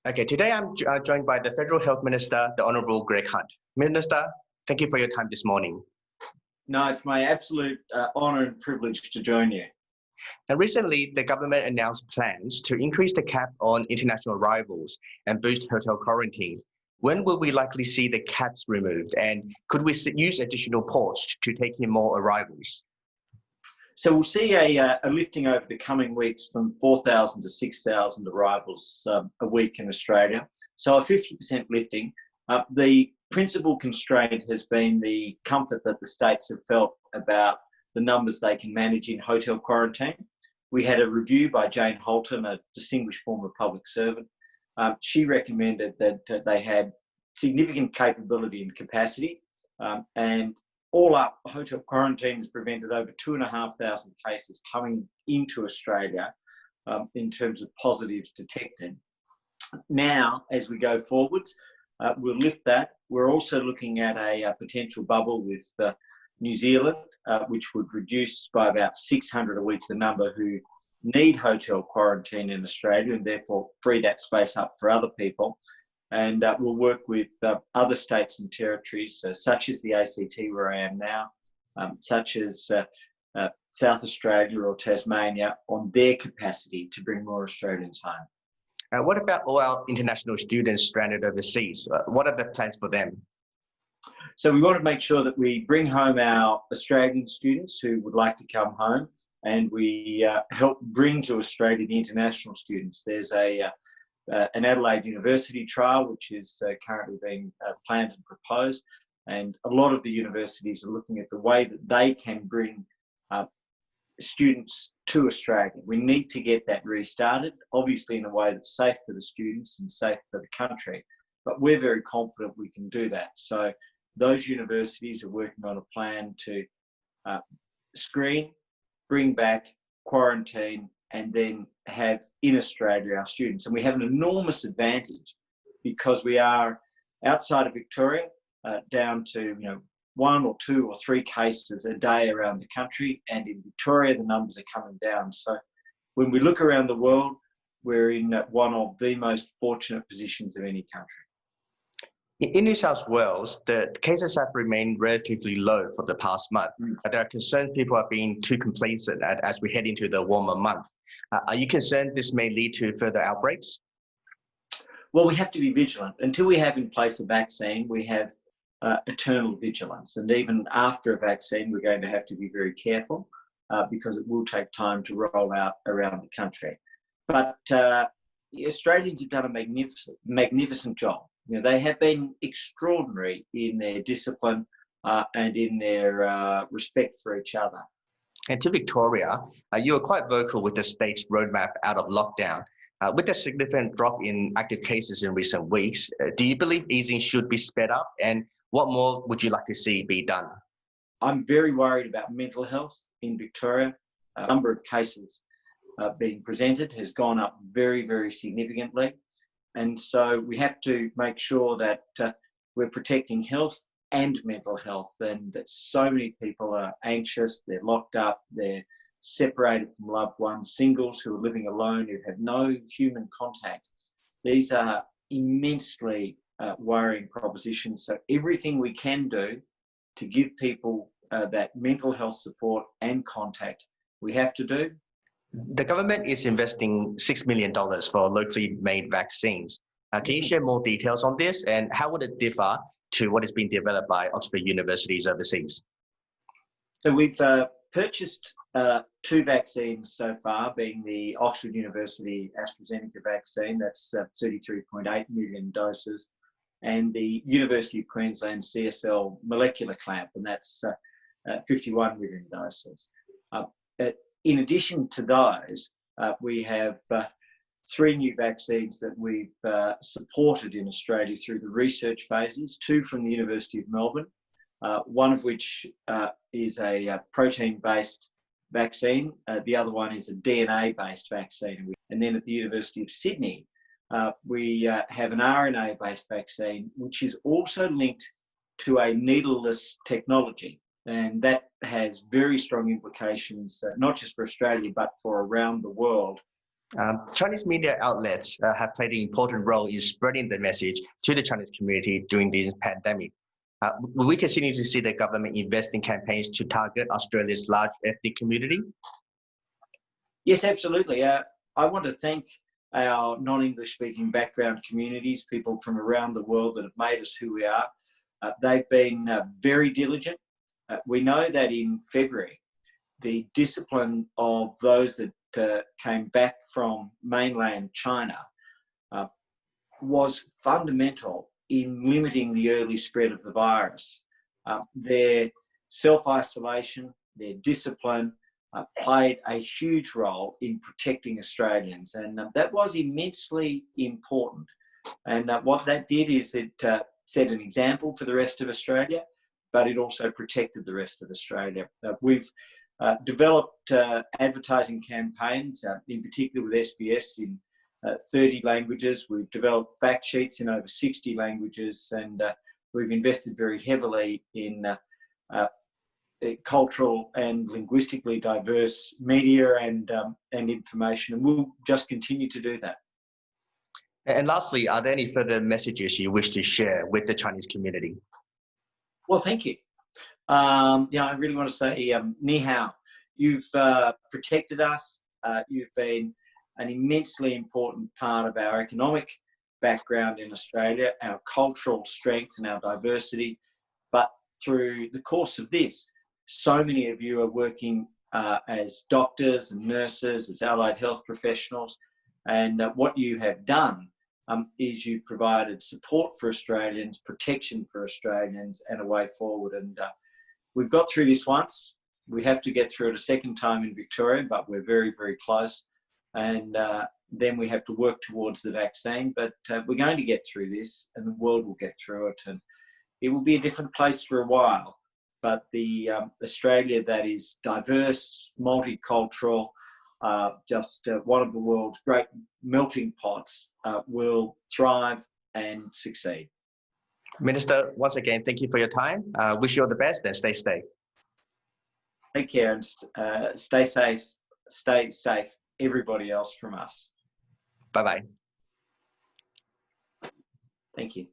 Okay, today I'm joined by the Federal Health Minister, the Honourable Greg Hunt. Minister, thank you for your time this morning. No, it's my absolute honour and privilege to join you. And recently, the government announced plans to increase the cap on international arrivals and boost hotel quarantine. When will we likely see the caps removed, and could we use additional ports to take in more arrivals? So we'll see a lifting over the coming weeks from 4,000 to 6,000 arrivals a week in Australia. So a 50% lifting. The principal constraint has been the comfort that the states have felt about the numbers they can manage in hotel quarantine. We had a review by Jane Holton, a distinguished former public servant. She recommended that they had significant capability and capacity, and all up, hotel quarantine has prevented over 2,500 cases coming into Australia in terms of positives detected. Now, as we go forwards, we'll lift that. We're also looking at a potential bubble with New Zealand, which would reduce by about 600 a week the number who need hotel quarantine in Australia, and therefore free that space up for other people. And we'll work with other states and territories, such as the ACT where I am now, such as South Australia or Tasmania, on their capacity to bring more Australians home. What about all our international students stranded overseas? What are the plans for them? So we want to make sure that we bring home our Australian students who would like to come home, and we help bring to Australia the international students. There's an Adelaide University trial, which is currently being planned and proposed. And a lot of the universities are looking at the way that they can bring students to Australia. We need to get that restarted, obviously in a way that's safe for the students and safe for the country. But we're very confident we can do that. So those universities are working on a plan to screen, bring back, quarantine, and then have in Australia our students. And we have an enormous advantage because we are outside of Victoria, down to 1 or 2 or 3 cases a day around the country, and in Victoria the numbers are coming down. So when we look around the world, we're in one of the most fortunate positions of any country. In New South Wales, the cases have remained relatively low for the past month. But there are concerns people are being too complacent as we head into the warmer month. Are you concerned this may lead to further outbreaks? Well, we have to be vigilant. Until we have in place a vaccine, we have eternal vigilance. And even after a vaccine, we're going to have to be very careful because it will take time to roll out around the country. But the Australians have done a magnificent job. They have been extraordinary in their discipline and in their respect for each other. And to Victoria, you were quite vocal with the state's roadmap out of lockdown. With a significant drop in active cases in recent weeks, do you believe easing should be sped up? And what more would you like to see be done? I'm very worried about mental health in Victoria. A number of cases being presented has gone up very, very significantly. And so we have to make sure that we're protecting health and mental health, and that so many people are anxious, they're locked up, they're separated from loved ones, singles who are living alone, who have no human contact. These are immensely worrying propositions. So everything we can do to give people that mental health support and contact, we have to do. The government is investing $6 million for locally made vaccines. Can you share more details on this, and how would it differ to what is being developed by Oxford universities overseas? So we've purchased 2 vaccines so far, being the Oxford University AstraZeneca vaccine, that's 33.8 million doses, and the University of Queensland CSL molecular clamp, and that's 51 million doses. In addition to those, we have 3 new vaccines that we've supported in Australia through the research phases, 2 from the University of Melbourne, one of which is a protein-based vaccine, the other one is a DNA-based vaccine. And then at the University of Sydney, we have an RNA-based vaccine, which is also linked to a needleless technology. And that has very strong implications, not just for Australia, but for around the world, Chinese media outlets have played an important role in spreading the message to the Chinese community during this pandemic. Will we continue to see the government invest in campaigns to target Australia's large ethnic community? Yes, absolutely. I want to thank our non-English speaking background communities, people from around the world that have made us who we are. They've been very diligent. We know that in February, the discipline of those that came back from mainland China was fundamental in limiting the early spread of the virus. Their self-isolation, their discipline played a huge role in protecting Australians, and that was immensely important. And what that did is it set an example for the rest of Australia, but it also protected the rest of Australia. We've developed advertising campaigns, in particular with SBS in 30 languages. We've developed fact sheets in over 60 languages, and we've invested very heavily in cultural and linguistically diverse media and information, and we'll just continue to do that. And lastly, are there any further messages you wish to share with the Chinese community? Well, thank you. I really want to say ni hao. You've protected us. You've been an immensely important part of our economic background in Australia, our cultural strength and our diversity. But through the course of this, so many of you are working as doctors and nurses, as allied health professionals. And what you have done is you've provided support for Australians, protection for Australians, and a way forward. And we've got through this once. We have to get through it a second time in Victoria, but we're very, very close. And then we have to work towards the vaccine. But we're going to get through this, and the world will get through it. And it will be a different place for a while. But the Australia that is diverse, multicultural, just one of the world's great melting pots will thrive and succeed. Minister, once again, thank you for your time. Wish you all the best and stay safe. Take care and stay safe, everybody else from us. Bye-bye. Thank you.